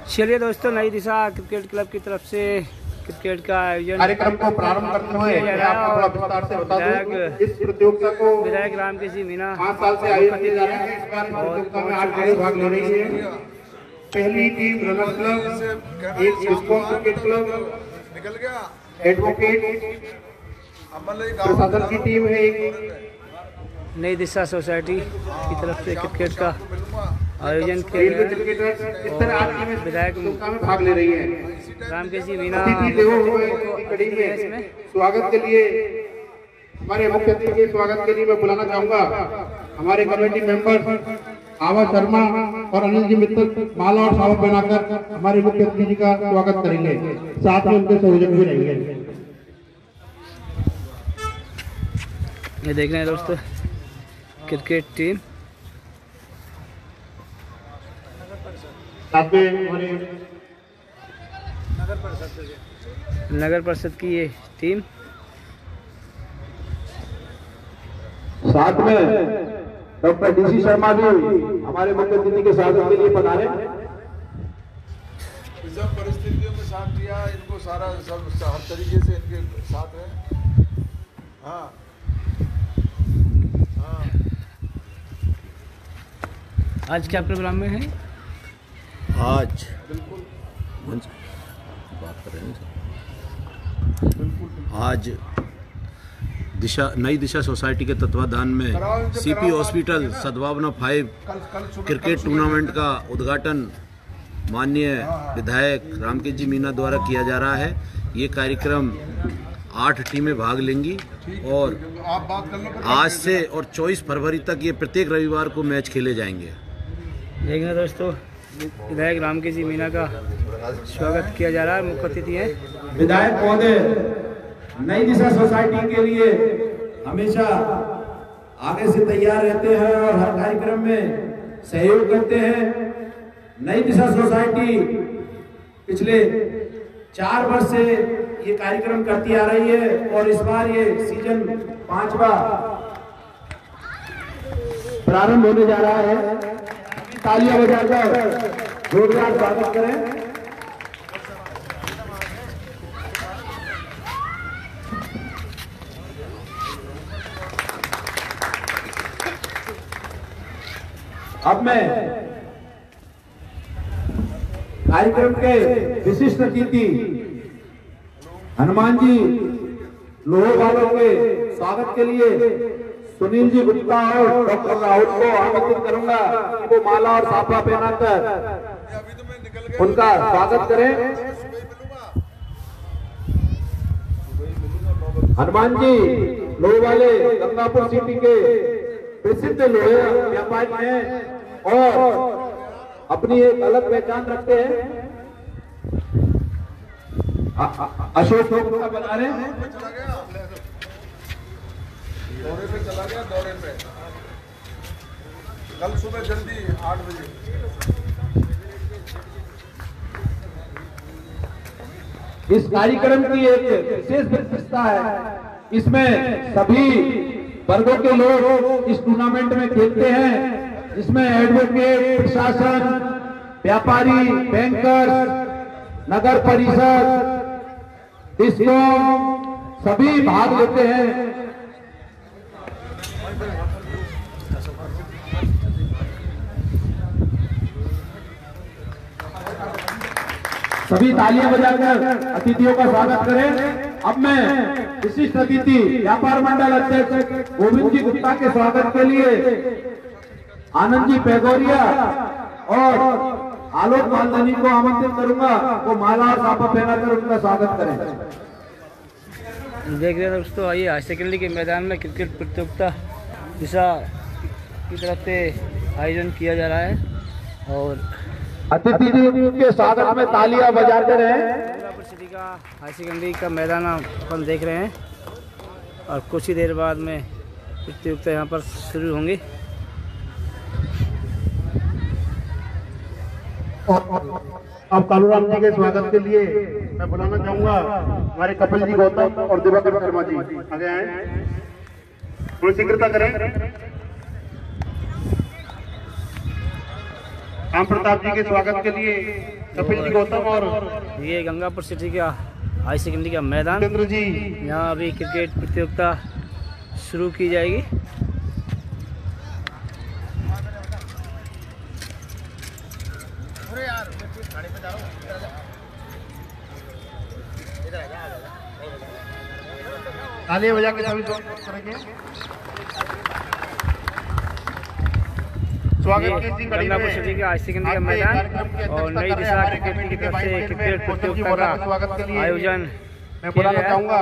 चलिए दोस्तों, नई दिशा क्रिकेट क्लब की तरफ से क्रिकेट का आयोजन कार्यक्रम को प्रारंभ करते हुए आपको थोड़ा विस्तार से बता दूं, इस प्रतियोगिता को विधायक रामकेश जी मीना 5 साल से आयोजित किया जा रहा है। इस बार प्रतियोगिता में 8 टीमें भाग ले रही है। पहली टीम रनर क्लब, एक स्कूल क्रिकेट क्लब, एडवोकेट प्रशासन की टीम है। एक नई दिशा सोसाइटी की तरफ से क्रिकेट का आयोजन किया गया है। विधायक में भाग ले रही है। रामकेश जी मीना कड़ी में स्वागत के लिए, हमारे मुख्य अतिथि के स्वागत के लिए मैं बुलाना चाहूंगा हमारे कमेटी मेंबर आवा शर्मा और अनिल जी मित्तल माला और सावा पहनाकर हमारे मुख्य अतिथि जी का स्वागत करेंगे। साथ में उनके संयोजक भी रहेंगे। ये देख रहे हैं दोस्तों, क्रिकेट टीम नगर परिषद की ये टीम, साथ में डॉक्टर डीसी शर्मा भी हमारे मुख्य अतिथि के स्वागत के लिए पधारे। सब परिस्थितियों में साथ दिया, इनको सारा सब हर तरीके से इनके साथ है। हाँ हाँ, आज क्या प्रोग्राम में है? आज बिल्कुल बात कर रहे हैं आज नई दिशा सोसाइटी के तत्वाधान में सीपी हॉस्पिटल सद्भावना 5 क्रिकेट टूर्नामेंट का उद्घाटन माननीय विधायक रामकेश जी मीना द्वारा किया जा रहा है। ये कार्यक्रम 8 टीमें भाग लेंगी और आज से और 24 फरवरी तक ये प्रत्येक रविवार को मैच खेले जाएंगे। देखना दोस्तों, विधायक रामकेश जी मीना का स्वागत किया जा रहा है। मुख्य अतिथि है विधायक महोदय नई दिशा सोसाइटी के लिए हमेशा आगे से तैयार रहते हैं और हर कार्यक्रम में सहयोग करते हैं। नई दिशा सोसाइटी पिछले 4 वर्ष से ये कार्यक्रम करती आ रही है और इस बार ये सीजन 5वां प्रारंभ होने जा रहा है। तालियां बजाकर जोरदार स्वागत करें। अब मैं कार्यक्रम के विशिष्ट अतिथि हनुमान जी लोहो वालों के स्वागत के लिए सुनील जी गुप्ता और डॉक्टर राहुल को आमंत्रित करूंगा कि वो माला और साफा पहनाकर उनका स्वागत करें। हनुमान जी लोहे वाले गंगापुर सिटी के प्रसिद्ध लोहे व्यापारी हैं और अपनी एक अलग पहचान रखते हैं। अशोक का बना रहे दौरे पे चला गया, दौरे पे कल सुबह जल्दी 8 बजे। इस कार्यक्रम की एक विशेष विशेषता है, इसमें सभी वर्गों के लोग इस टूर्नामेंट में खेलते हैं, जिसमें एडवोकेट, प्रशासन, व्यापारी, बैंकर, नगर परिषद, डिस्कॉम सभी भाग लेते हैं। सभी तालियां बजाकर अतिथियों का स्वागत करें। अब मैं विशिष्ट अतिथि व्यापार मंडल अध्यक्ष गोविंद जी गुप्ता के स्वागत के लिए आनंद जी पैगोरिया और आलोक मालदानी को आमंत्रित करूंगा, वो माला और साफा पहनाकर उनका स्वागत करें। देख रहे हैं दोस्तों, आइए हाई सेकेंडरी के मैदान में क्रिकेट प्रतियोगिता दिशा की तरफ से आयोजन किया जा रहा है और अतिथि के स्वागत में तालियां बजाते रहे। गंगापुर सिटी का हाई सेकेंडरी का मैदान अपन देख रहे हैं और कुछ ही देर बाद में प्रतियोगिता यहाँ पर शुरू होंगी। अब कालूराम जी के स्वागत के लिए मैं बुलाना चाहूंगा हमारे कपिल जी गौतम और दिवाकर शर्मा जी आगे आए, थोड़ी शीघ्रता करें। राम प्रताप जी के स्वागत के लिए कपिल जी गौतम और ये गंगापुर सिटी का हाई सेकेंडरी का मैदान, चंद्र जी यहाँ अभी क्रिकेट प्रतियोगिता शुरू की जाएगी। तालियां बजा के सभी करेंगे। स्वागत की इसी कड़ी गंगापुर सिटी का हाई सेकेंडरी का मैदान और नई दिशा क्रिकेट की तरफ से क्रिकेट प्रतियोगिता का आयोजन मैं बुलाना चाहूंगा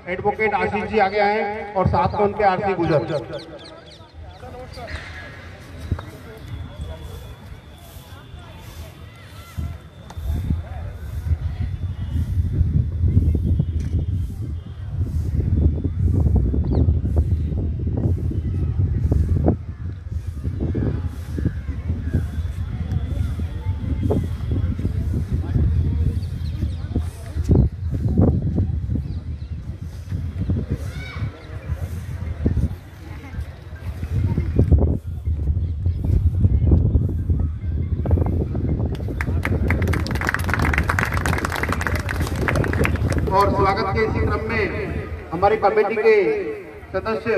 एडवोकेट आशीष जी आगे आए और साथ में उनके आरती गुजर। और स्वागत के इसी क्रम में हमारी कमेटी के सदस्य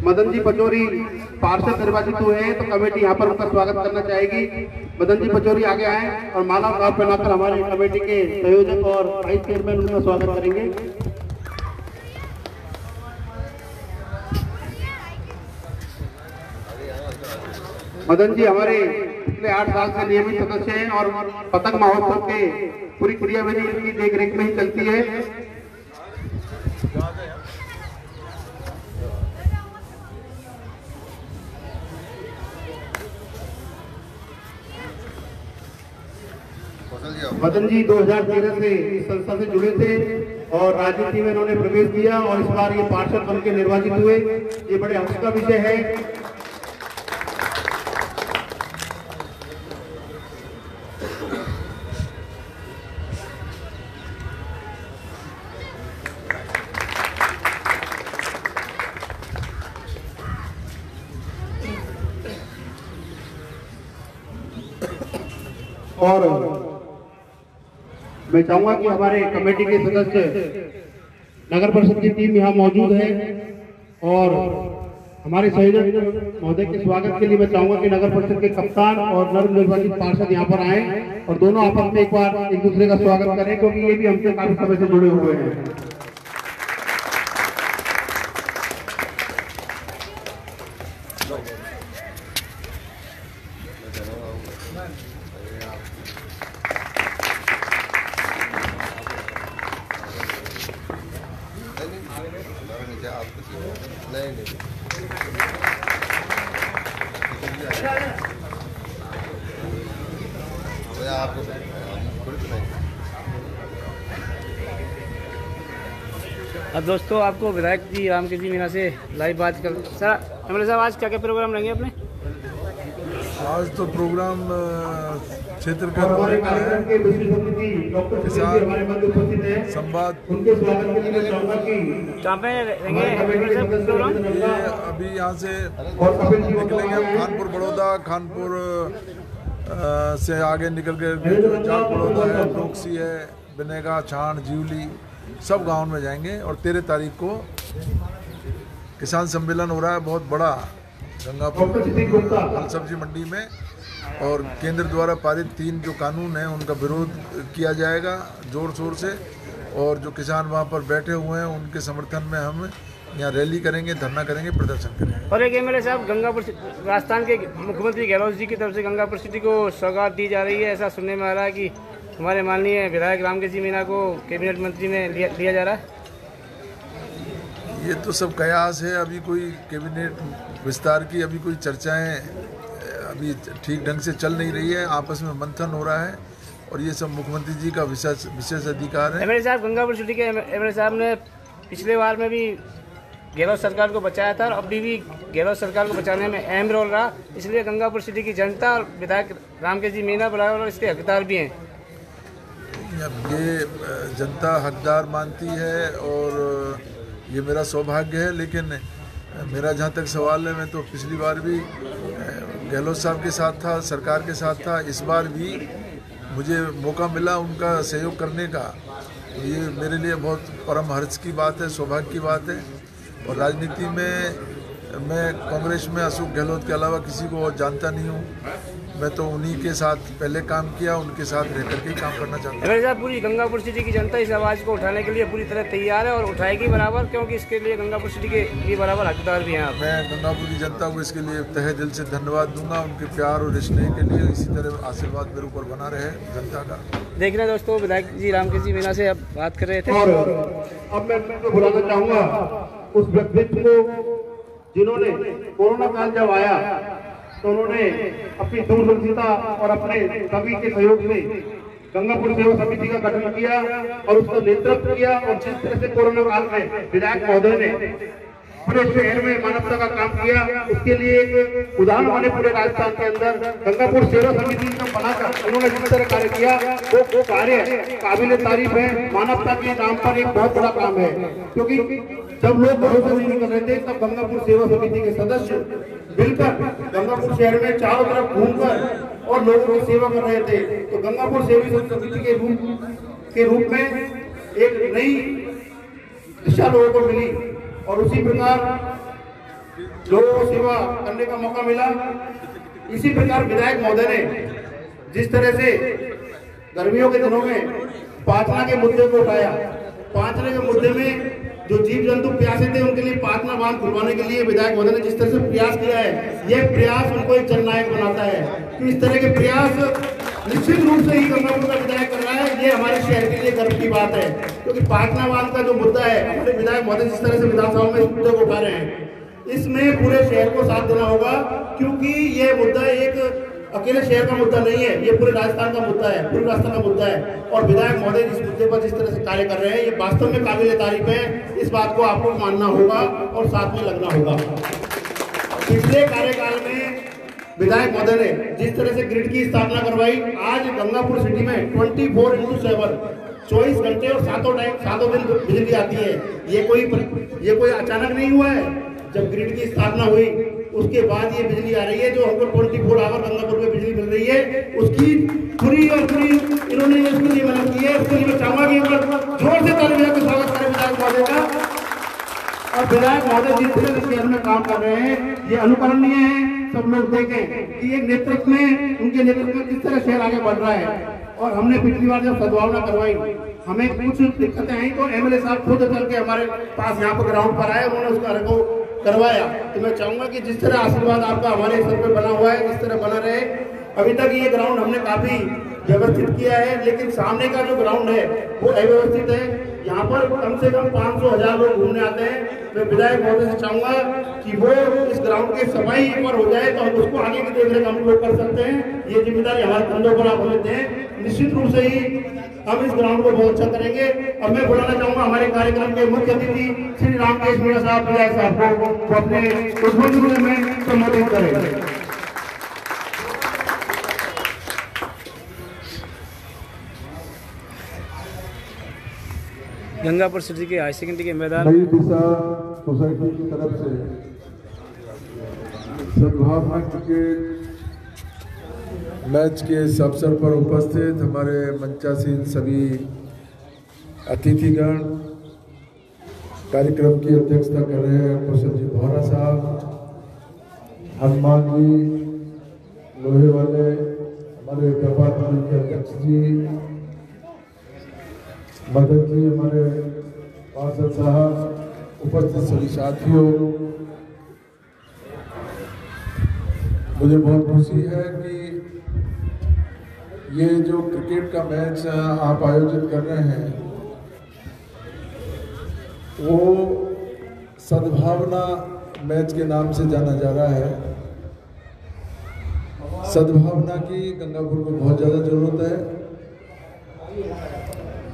मदन जी पचौरी पार्षद निर्वाचित हुए हैं, तो कमेटी यहाँ पर उनका स्वागत करना चाहेगी। मदन जी पचौरी आगे आए और माला पहनाकर हमारी कमेटी के संयोजक और वाइस चेयरमैन उनका स्वागत करेंगे। मदन जी हमारे पिछले 8 साल से नियमित सदस्य हैं और पतंग महोत्सव के पूरी क्रियाविधि इनकी देखरेख में ही चलती है। मदन जी 2013 से इस संस्था से जुड़े थे और राजनीति में इन्होंने प्रवेश किया और इस बार ये पार्षद बन के निर्वाचित हुए। ये बड़े हर्ष का विषय है। और मैं चाहूंगा कि हमारे कमेटी के सदस्य नगर परिषद की टीम यहाँ मौजूद है और हमारे संयोजक महोदय के स्वागत के लिए मैं चाहूंगा कि नगर परिषद के कप्तान और नवनिर्वाचित पार्षद यहाँ पर आए और दोनों आपस में एक बार एक दूसरे का स्वागत करें, क्योंकि ये भी हमसे काफी समय से जुड़े हुए हैं। अब दोस्तों आपको विधायक जी रामकेश जी मीना से लाइव बात कर। सर एमएलए साहब आज क्या क्या प्रोग्राम रहेंगे अपने? आज तो प्रोग्राम क्षेत्र का किसान संवाद कहाँ पे रहेंगे एमएलए साहब प्रोग्राम? ये अभी यहाँ से निकलेंगे हम खानपुर बड़ौदा, खानपुर से आगे निकल के जाट बड़ौदा है, टोकसी है, बनेगा, छाण, जीवली, सब गांव में जाएंगे। और 13 तारीख को किसान सम्मेलन हो रहा है बहुत बड़ा गंगापुर फल सब्जी मंडी में, और केंद्र द्वारा पारित 3 जो कानून हैं उनका विरोध किया जाएगा जोर शोर से। और जो किसान वहां पर बैठे हुए हैं उनके समर्थन में हम यहाँ रैली करेंगे, धरना करेंगे, प्रदर्शन करेंगे। और एक एमएलए साहब गंगापुर राजस्थान के मुख्यमंत्री गहलोत जी की तरफ से गंगापुर सिटी को सौगात दी जा रही है, ऐसा सुनने में आ रहा है कि हमारे माननीय विधायक रामकेश जी मीना को कैबिनेट मंत्री में लिया जा रहा है। ये तो सब कयास है, अभी कोई कैबिनेट विस्तार की अभी कोई चर्चाएं अभी ठीक ढंग से चल नहीं रही है, आपस में मंथन हो रहा है और ये सब मुख्यमंत्री जी का विशेष अधिकार है। एमएलए साहब गंगापुर सिटी के एमएलए साहब ने पिछले बार में भी गहलोत सरकार को बचाया था और अभी भी गहलोत सरकार को बचाने में अहम रोल रहा, इसलिए गंगापुर सिटी की जनता और विधायक रामकेश जी मीना बराबर और इसके हकदार भी हैं। ये जनता हकदार मानती है और ये मेरा सौभाग्य है, लेकिन मेरा जहाँ तक सवाल है, मैं तो पिछली बार भी गहलोत साहब के साथ था, सरकार के साथ था, इस बार भी मुझे मौका मिला उनका सहयोग करने का, तो ये मेरे लिए बहुत परम हर्ष की बात है, सौभाग्य की बात है। और राजनीति में मैं कांग्रेस में अशोक गहलोत के अलावा किसी को और जानता नहीं हूँ। मैं तो उन्हीं के साथ पहले काम किया, उनके साथ रह करके ही काम करना चाहता हूँ। एमएलए साहब, पूरी गंगापुर सिटी की जनता इस आवाज़ को उठाने के लिए पूरी तरह तैयार है और उठाएगी बराबर, क्योंकि इसके लिए गंगापुर सिटी के भी बराबर हकदार भी हैं आप। मैं गंगापुर की जनता को इसके लिए तहे दिल से धन्यवाद दूंगा, उनके प्यार और स्नेह के लिए। इसी तरह आशीर्वाद मेरे ऊपर बना रहे जनता का। देख रहे हैं दोस्तों, विधायक जी रामकेश जी मीना से अब बात कर रहे थे। और अब मैं बुलाना चाहूंगा उस व्यक्तित्व को जिन्होंने कोरोना काल जब आया तो उन्होंने अपनी दूरदर्शिता और अपने सभी के सहयोग से गंगापुर सेवा समिति का गठन किया और उसका नेतृत्व किया। और जिस तरह से कोरोना काल में विधायक महोदय ने पूरे शहर में मानवता का काम किया, उसके लिए एक उदाहरण बने पूरे राजस्थान के अंदर। गंगापुर सेवा समिति को बनाकर उन्होंने जिस तरह कार्य किया वो कार्य काबिले तारीफ है। मानवता के नाम पर एक बहुत बड़ा काम है, क्योंकि जब लोग भरोसा नहीं कर रहे थे तब गंगापुर सेवा समिति के सदस्य मिलकर गंगापुर शहर में चारों तरफ घूमकर और लोगों की सेवा कर रहे थे। तो गंगापुर सेवा समिति के रूप में एक नई दिशा लोगों को मिली और उसी प्रकार लोगों को सेवा करने का मौका मिला। इसी प्रकार विधायक महोदय ने जिस तरह से गर्मियों के दिनों में पातना के मुद्दे को उठाया, पातना के मुद्दे में जो जीव जंतु प्यासे थे उनके लिए पातना बांध खुलवाने के लिए विधायक महोदय ने जिस तरह से प्रयास किया है, यह प्रयास उनको एक जननायक बनाता है। तो इस तरह के प्रयास निश्चित रूप से ही गंगापुर का विधायक कर रहा है, ये हमारे शहर के लिए गर्व की बात है। क्योंकि पातना बांध का जो मुद्दा है, हमारे विधायक महोदय जिस तरह से विधानसभा में इस मुद्दे को उठा रहे हैं, इसमें पूरे शहर को साथ देना होगा, क्योंकि ये मुद्दा एक अकेले शहर का मुद्दा नहीं है, ये पूरे राजस्थान का मुद्दा है, पूरे राजस्थान का मुद्दा है। और विधायक महोदय जिस मुद्दे पर जिस तरह से कार्य कर रहे हैं, ये वास्तव में काबिल तारीफ है। इस बात को आपको मानना होगा और साथ में लगना होगा। पिछले कार्यकाल में विधायक महोदय ने जिस तरह से ग्रिड की स्थापना करवाई, आज गंगापुर सिटी में 24/7 24 घंटे और सातों दिन बिजली आती है। ये कोई अचानक नहीं हुआ है। जब ग्रिड की स्थापना हुई उसके बाद ये बिजली आ रही है, जो हमको 24 आवर गंगापुर में बिजली मिल रही है, उसकी पूरी और पूरी इन्होंने इसके लिए मदद की है। उसके लिए मैं चाहूंगा कि जोर से ताली बजा के स्वागत करें विधायक महोदय का। और विधायक महोदय जिस तरह से शहर में काम कर रहे हैं, ये अनुकरणीय है। सब लोग देखें कि एक नेतृत्व में, उनके नेतृत्व में किस तरह शहर आगे बढ़ रहा है। और हमने पिछली बार जब सद्भावना करवाई, हमें कुछ दिक्कतें आई तो एमएलए साहब खुद चल के हमारे पास यहाँ पर ग्राउंड पर आए, उन्होंने उस कार्य को करवाया। तो मैं चाहूंगा कि जिस तरह आशीर्वाद आपका हमारे स्तर पर बना हुआ है, इस तरह बना रहे। अभी तक ये ग्राउंड हमने काफी व्यवस्थित किया है, लेकिन सामने का जो ग्राउंड है वो अव्यवस्थित है। यहाँ पर कम से कम 500,000 लोग घूमने आते हैं। मैं विधायक महोदय से चाहूंगा कि वो इस ग्राउंड की सफाई एक बार हो जाए तो हम उसको आगे की देखरेख हम लोग कर सकते हैं। ये जिम्मेदारी हमारे कंधों पर आप लेते हैं। निश्चित रूप से ही हम इस ग्राउंड को बहुत अच्छा करेंगे। अब मैं बुलाना चाहूंगा हमारे कार्यक्रम के मुख्य अतिथि श्री रामकेश मीणा साहब, विधायक साहब को अपने उद्बोधन में संबोधित करेंगे। गंगापुर सिटी के हाई सेकेंडरी के मैदान नई दिशा सोसाइटी की तरफ से सद्भावना क्रिकेट मैच के इस अवसर पर उपस्थित हमारे मंचासीन सभी अतिथिगण, कार्यक्रम की अध्यक्षता कर रहे हैं कौशल जी बोहरा साहब, हनुमान जी लोहे वाले, हमारे डिपार्टमेंट के अध्यक्ष जी, मदन जी, हमारे पार्षद साहब, उपस्थित सभी साथियों, मुझे बहुत खुशी है कि ये जो क्रिकेट का मैच आप आयोजित कर रहे हैं वो सद्भावना मैच के नाम से जाना जा रहा है। सद्भावना की गंगापुर को बहुत ज़्यादा जरूरत है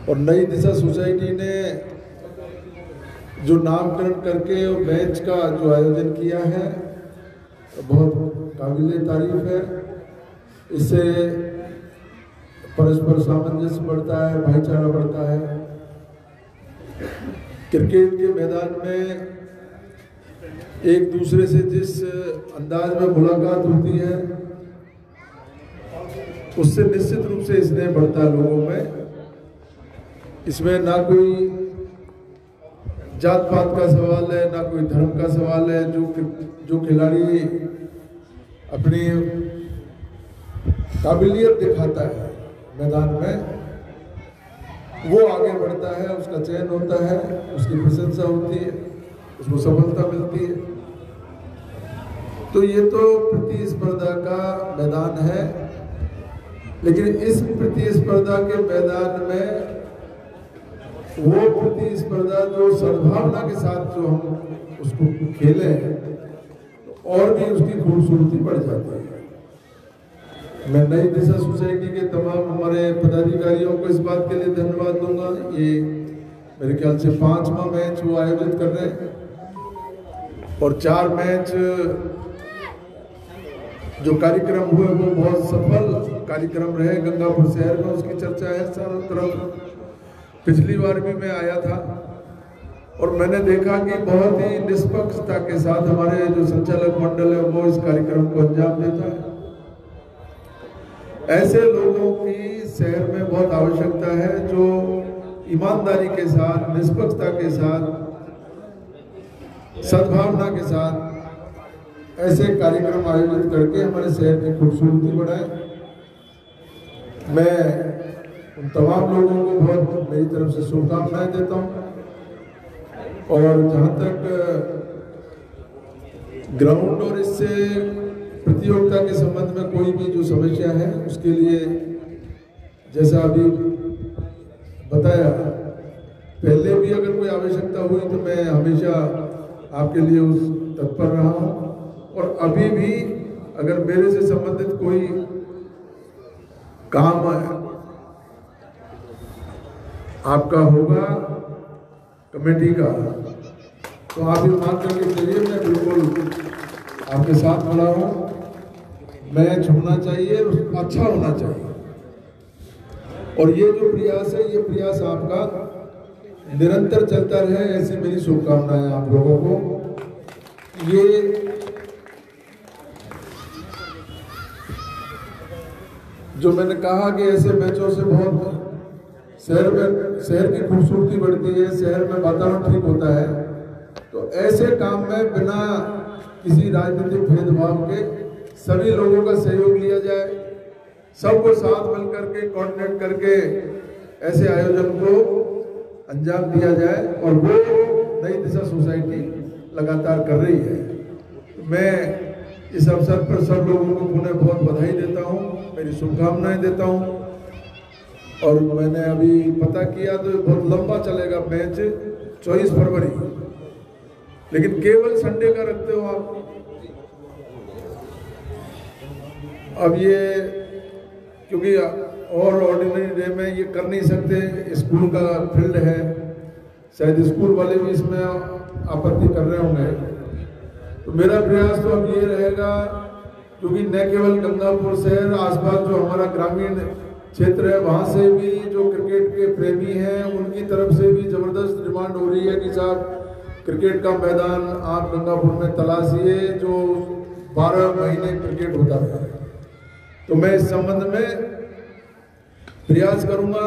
और नई दिशा सोसाइटी ने जो नामकरण करके और मैच का जो आयोजन किया है बहुत काबिले तारीफ है। इससे परस्पर सामंजस्य बढ़ता है, भाईचारा बढ़ता है। क्रिकेट के मैदान में एक दूसरे से जिस अंदाज में मुलाकात होती है उससे निश्चित रूप से स्नेह बढ़ता है लोगों में। इसमें ना कोई जात पात का सवाल है, ना कोई धर्म का सवाल है। जो खिलाड़ी अपनी काबिलियत दिखाता है मैदान में, वो आगे बढ़ता है, उसका चयन होता है, उसकी प्रशंसा होती है, उसको सफलता मिलती है। तो ये तो प्रतिस्पर्धा का मैदान है, लेकिन इस प्रतिस्पर्धा के मैदान में वो प्रतिस्पर्धा जो सद्भावना के साथ जो हम उसको खेले तो और भी उसकी खूबसूरती बढ़ जाती है। मैं नई दिशा सोसाइटी के तमाम हमारे पदाधिकारियों को इस बात के लिए धन्यवाद दूंगा। ये मेरे ख्याल से 5वां मैच वो आयोजित कर रहे हैं और 4 मैच जो कार्यक्रम हुए वो बहुत सफल कार्यक्रम रहे। गंगापुर शहर में उसकी चर्चा है चारों तरफ। पिछली बार भी मैं आया था और मैंने देखा कि बहुत ही निष्पक्षता के साथ हमारे जो संचालक मंडल है वो इस कार्यक्रम को अंजाम देता है। ऐसे लोगों की शहर में बहुत आवश्यकता है जो ईमानदारी के साथ, निष्पक्षता के साथ, सद्भावना के साथ ऐसे कार्यक्रम आयोजित करके हमारे शहर की खूबसूरती बढ़ाए। मैं उन तमाम लोगों को बहुत मेरी तरफ से शुभकामनाएं देता हूं। और जहां तक ग्राउंड और इससे प्रतियोगिता के संबंध में कोई भी जो समस्या है उसके लिए जैसा अभी बताया, पहले भी अगर कोई आवश्यकता हुई तो मैं हमेशा आपके लिए उस तत्पर रहा हूं और अभी भी अगर मेरे से संबंधित कोई काम आपका होगा कमेटी का तो आप ये मान करके चलिए, मैं बिल्कुल आपके साथ खड़ा हूं। मैच होना चाहिए, अच्छा होना चाहिए और ये जो प्रयास है ये प्रयास आपका निरंतर चलता रहे, ऐसी मेरी शुभकामनाएं आप लोगों को। ये जो मैंने कहा कि ऐसे मैचों से बहुत शहर की खूबसूरती बढ़ती है, शहर में वातावरण ठीक होता है। तो ऐसे काम में बिना किसी राजनीतिक भेदभाव के सभी लोगों का सहयोग लिया जाए, सबको साथ मिल करके कोऑर्डिनेट करके ऐसे आयोजन को अंजाम दिया जाए और वो नई दिशा सोसाइटी लगातार कर रही है। मैं इस अवसर पर सब लोगों को पुनः बहुत बधाई देता हूँ, मेरी शुभकामनाएं देता हूँ। और मैंने अभी पता किया तो बहुत लंबा चलेगा मैच, 24 फरवरी, लेकिन केवल संडे का रखते हो आप। अब ये क्योंकि और ऑर्डिनरी डे में ये कर नहीं सकते, स्कूल का फील्ड है, शायद स्कूल वाले भी इसमें आपत्ति कर रहे होंगे। तो मेरा प्रयास तो अब ये रहेगा, क्योंकि न केवल गंगापुर शहर, आसपास जो हमारा ग्रामीण क्षेत्र है वहाँ से भी जो क्रिकेट के प्रेमी हैं उनकी तरफ से भी जबरदस्त डिमांड हो रही है कि साहब क्रिकेट का मैदान आप गंगापुर में तलाशिए जो 12 महीने क्रिकेट होता है। तो मैं इस संबंध में प्रयास करूंगा।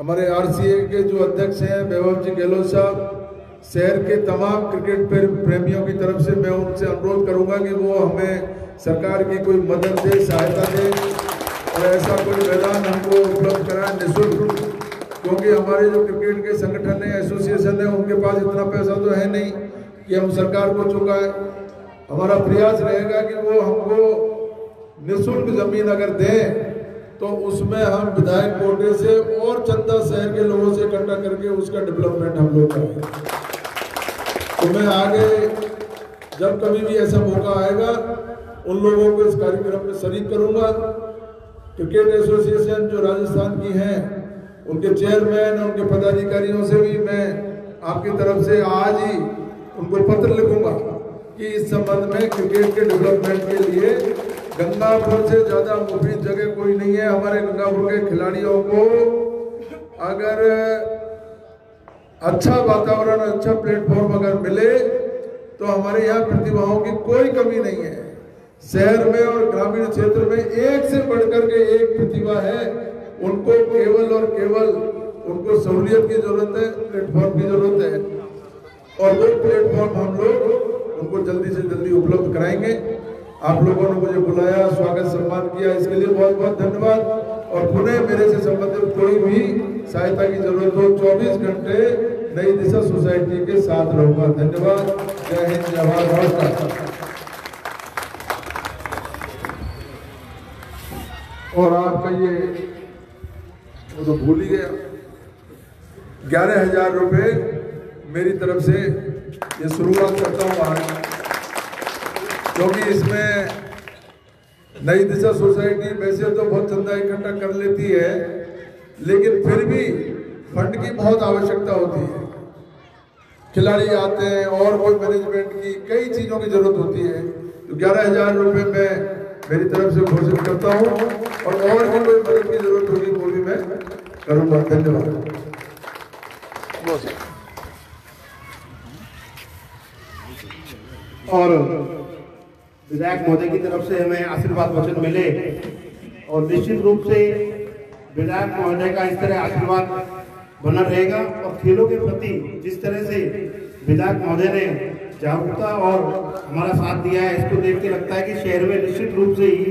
हमारे आरसीए के जो अध्यक्ष हैं वैभव जी गहलोत साहब, शहर के तमाम क्रिकेट प्रेमियों की तरफ से मैं उनसे अनुरोध करूंगा कि वो हमें सरकार की कोई मदद दे, सहायता दे और ऐसा कोई मैदान हमको उपलब्ध कराएं निःशुल्क, क्योंकि हमारे जो क्रिकेट के संगठन है, एसोसिएशन है, उनके पास इतना पैसा तो है नहीं कि हम सरकार को चुकाएं। हमारा प्रयास रहेगा कि वो हमको निःशुल्क जमीन अगर दें तो उसमें हम विधायक कोटे से और चंदा शहर के लोगों से इकट्ठा करके उसका डेवलपमेंट हम लोग करें। तो मैं आगे जब कभी भी ऐसा मौका आएगा उन लोगों को इस कार्यक्रम में शरीक करूंगा। क्रिकेट एसोसिएशन जो राजस्थान की हैं उनके चेयरमैन, उनके पदाधिकारियों से भी मैं आपकी तरफ से आज ही उनको पत्र लिखूंगा कि इस संबंध में क्रिकेट के डेवलपमेंट के लिए गंगापुर से ज्यादा मुफीद जगह कोई नहीं है। हमारे गंगापुर के खिलाड़ियों को अगर अच्छा वातावरण, अच्छा प्लेटफॉर्म अगर मिले तो हमारे यहाँ प्रतिभाओं की कोई कमी नहीं है। शहर में और ग्रामीण क्षेत्र में एक से बढ़कर के एक प्रतिभा है। उनको केवल और केवल उनको सहूलियत की जरूरत है, प्लेटफॉर्म की जरूरत है, और वो प्लेटफॉर्म हम लोग उनको जल्दी से जल्दी उपलब्ध कराएंगे। आप लोगों ने मुझे बुलाया, स्वागत सम्मान किया, इसके लिए बहुत बहुत धन्यवाद। और पुनः मेरे से संबंधित कोई भी सहायता की जरूरत हो 24 घंटे नई दिशा सोसाइटी के साथ रहूंगा। धन्यवाद। जय हिंद, जय भारत, नमस्कार। और आपका ये वो तो भूल ही गया, 11,000 रुपये मेरी तरफ से ये शुरुआत करता हूँ आज, क्योंकि इसमें नई दिशा सोसाइटी वैसे तो बहुत चंदा इकट्ठा कर लेती है, लेकिन फिर भी फंड की बहुत आवश्यकता होती है। खिलाड़ी आते हैं और कोई मैनेजमेंट की कई चीज़ों की जरूरत होती है। तो 11,000 रुपये मैं मेरी तरफ से घोषित करता हूँ, और भी कोई मदद की जरूरत होगी वो भी मैं करूँगा। धन्यवाद। और विधायक महोदय की तरफ से हमें आशीर्वाद वचन मिले, और निश्चित रूप से विधायक महोदय का इस तरह आशीर्वाद बना रहेगा। और खेलों के प्रति जिस तरह से विधायक महोदय ने जागरूकता और हमारा साथ दिया है, इसको देख के लगता है कि शहर में निश्चित रूप से ही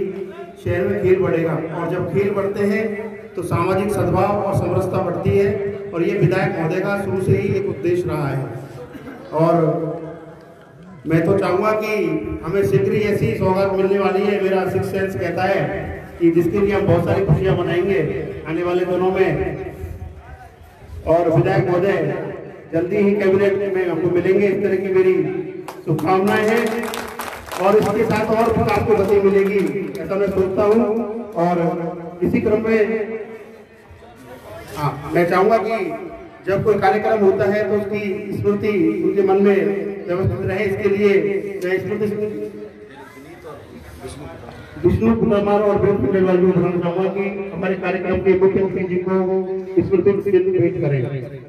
शहर में खेल बढ़ेगा। और जब खेल बढ़ते हैं तो सामाजिक सद्भाव और समरसता बढ़ती है, और ये विधायक महोदय का शुरू से ही एक उद्देश्य रहा है। और मैं तो चाहूँगा कि हमें शीघ्र ही ऐसी सौगात मिलने वाली है। मेरा सिक्स सेंस कहता है कि जिसके लिए हम बहुत सारी खुशियाँ मनाएंगे आने वाले दिनों में। और विधायक महोदय जल्दी ही कैबिनेट में हमको मिलेंगे, इस तरह की मेरी शुभकामनाएं हैं। और इसके साथ और भी आपको गति मिलेगी, ऐसा मैं सोचता हूँ। और इसी क्रम में मैं चाहूँगा कि जब कोई कार्यक्रम होता है तो उसकी स्मृति उनके मन में व्यवस्थित रहे, इसके लिए मैं स्मृति विष्णु कुमार और बेलवाल को बताना चाहूँगा कि हमारे कार्यक्रम के मुख्य अतिथि जी को स्मृति भेंट करेंगे।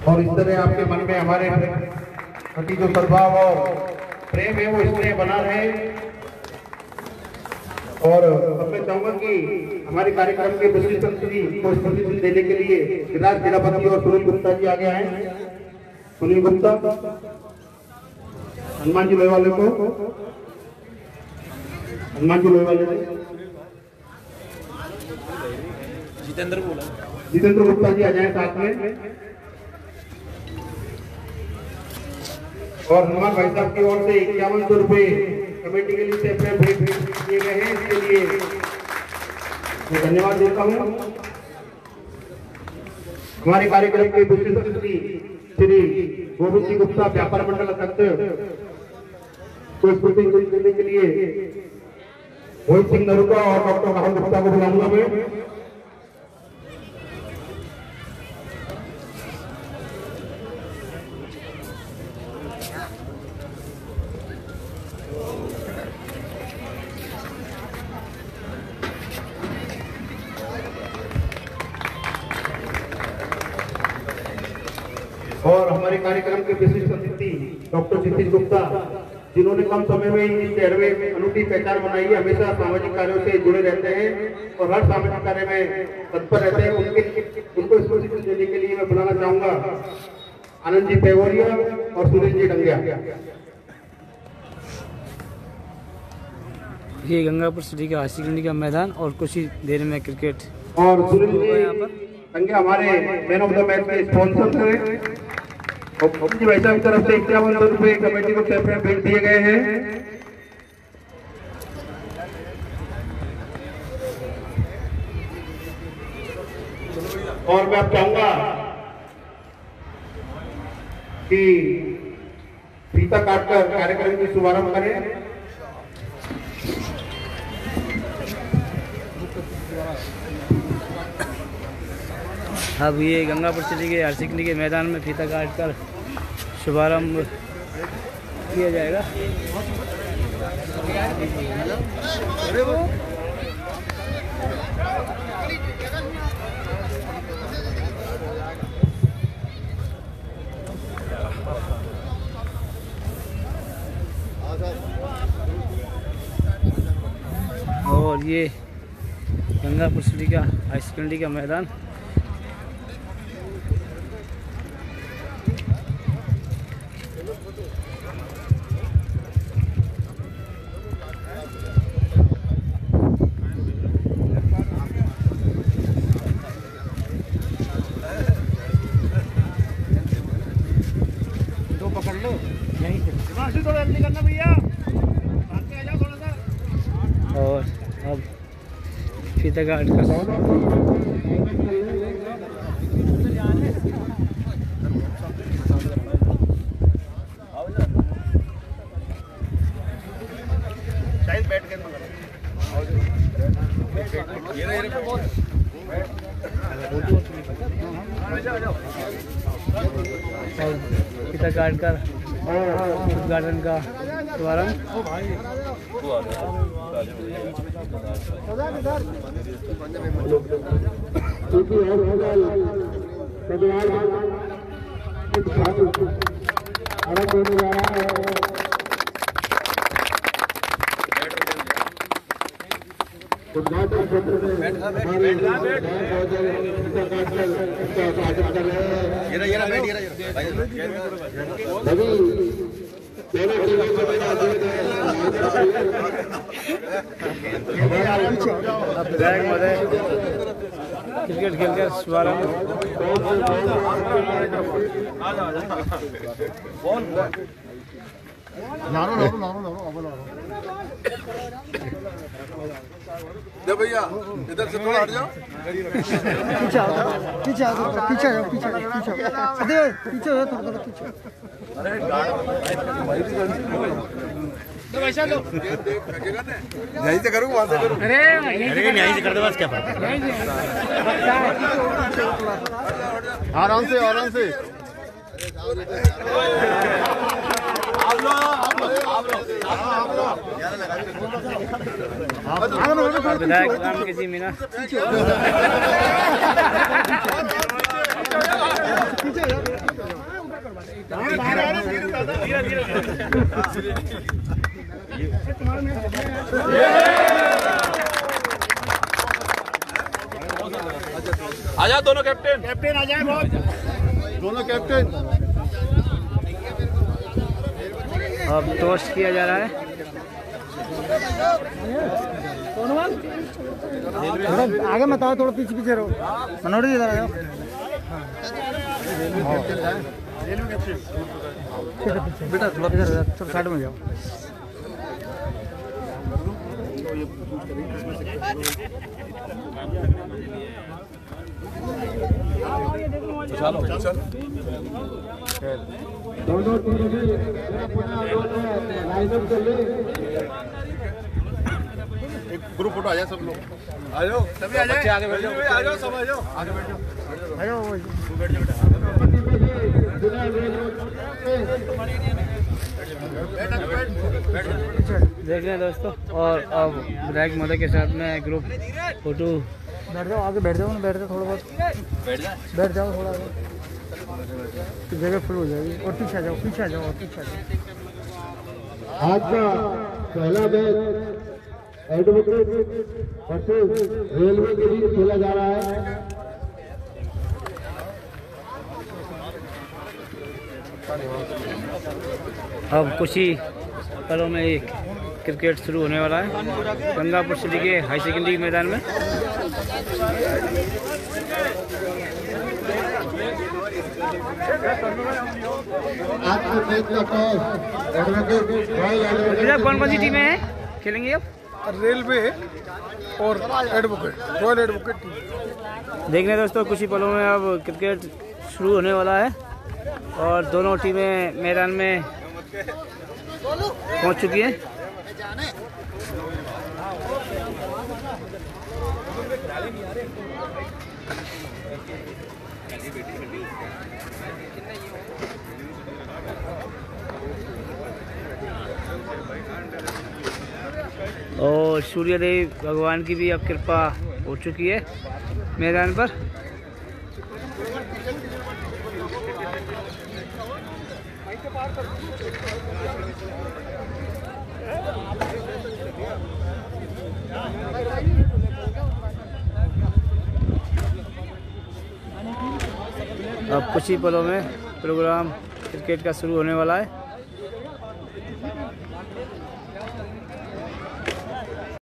और इस तरह आपके मन में हमारे प्रति जो सद्भाव और प्रेम है वो इस तरह बना रहे। और अब मैं चाहूंगा कि हमारे कार्यक्रम के विशिष्ट अतिथि को स्मृति देने के लिए विधायक जिलापति और सुनील गुप्ता जी आगे आए। सुनील गुप्ता, हनुमान जी लोईवाले को, हनुमान जी लोईवाले, जितेंद्र गुप्ता जी आ जाए साथ में। और हनुमान भाई साहब की ओर से 5100 रुपये कमेटी के लिए भेंट किए गए हैं, इसके लिए मैं धन्यवाद देता हूँ। हमारे कार्यक्रम के विशिष्ट अतिथि श्री गोविंद जी गुप्ता, व्यापार मंडल अध्यक्ष, को स्मृति देने के लिए मोहित सिंह नरूका और डॉक्टर राहुल गुप्ता को बुलाऊंगा मैं। और हमारे कार्यक्रम के विशिष्ट अतिथि डॉक्टर क्षितिज गुप्ता, जिन्होंने कम समय में इस शहर में अनूठी पहचान बनाई है, हमेशा सामाजिक कार्यों से जुड़े रहते हैं और हर सामाजिक कार्य में तत्पर रहते हैं। उनको स्मृति देने के लिए मैं बुलाना चाहूंगा आनंद जी पेवरिया और सुनील जी डंगिया। ये गंगापुर सिटी का हासी गंडी का मैदान और कुछ ही देर में क्रिकेट। और सुनील जी डंगिया हमारे मैन ऑफ द मैच के स्पॉन्सर हैं। और भाई साहब की तरफ से 5100 रुपये कमेटी को भेंट दिए गए हैं। और मैं अब चाहूंगा कि फीता काटकर कार्यक्रम की शुभारंभ करें। अब ये गंगापुर सिटी के हायर सेकेंडरी के मैदान में फीता काट कर शुभारंभ किया जाएगा। और ये गंगापुर सिटी का हाई सेकेंडरी का मैदान। दो पकड़ लो यहीं से, थोड़ा जल्दी करना भैया, आगे आ जाओ थोड़ा सा। और अब फीता काट कर फीता काट कर उद्घाटन का शुभारंभ। उद्घाटन क्षेत्र में विधायक महोदय क्रिकेट खेलकर शुभारंभ। भैया इधर से थोड़ा हट जाओ, पीछे आओ, पीछे आओ, पीछे आओ, पीछे आओ, पीछे आओ, दे पीछे हो, थोड़ा पीछे। यहीं से करूँ वहाँ से करूँ? अरे यहीं से कर दो बस, क्या बात है। आराम से आराम से। विधायक राम के जी मीना आजा दोनों कैप्टन, कैप्टन आ जाए, दोनों कैप्टन। अब टोस्ट किया जा रहा है। थोड़ा आगे मत आओ, थोड़ा पीछे पीछे रहो। मनोहर जी इधर आओ। बेटा थोड़ा इधर थोड़ा साइड में जाओ। चलो दोनों टीमें भी लाइनअप कर ले। एक ग्रुप फोटो आ जाए सब लोग, आ जाओ सभी आ जाए, आगे बैठ जाओ, आ जाओ सब आ जाओ, आगे बैठ जाओ, आ जाओ बैठ जाओ देख रहे हैं दोस्तों। और अब विधायक महोदय के साथ में ग्रुप फोटो। बैठ जाओ, आगे बैठ जाओ ना, बैठ जाओ थोड़ा बहुत, बैठ जाओ थोड़ा बहुत, जगह फुल हो जाएगी। और पीछे आ जाओ, पीछे आ जाओ, और पीछे आ जाओ। आज का पहला मैच एडवोकेट वर्सेस रेलवे के बीच खेला जा रहा है। अब कुछ ही पलों में एक क्रिकेट शुरू होने वाला है गंगापुर सिटी के हाई सेकेंडरी मैदान में। आज के मैच का टॉस एडवोकेट कौन कौन सी टीमें हैं खेलेंगी अब? रेलवे और एडवोकेट, रॉयल एडवोकेट टीम। देखने दोस्तों कुछ ही पलों में अब क्रिकेट शुरू होने वाला है और दोनों टीमें मैदान में पहुंच चुकी हैं। और सूर्यदेव भगवान की भी अब कृपा हो चुकी है मैदान पर। अब कुछ ही पलों में प्रोग्राम क्रिकेट का शुरू होने वाला है।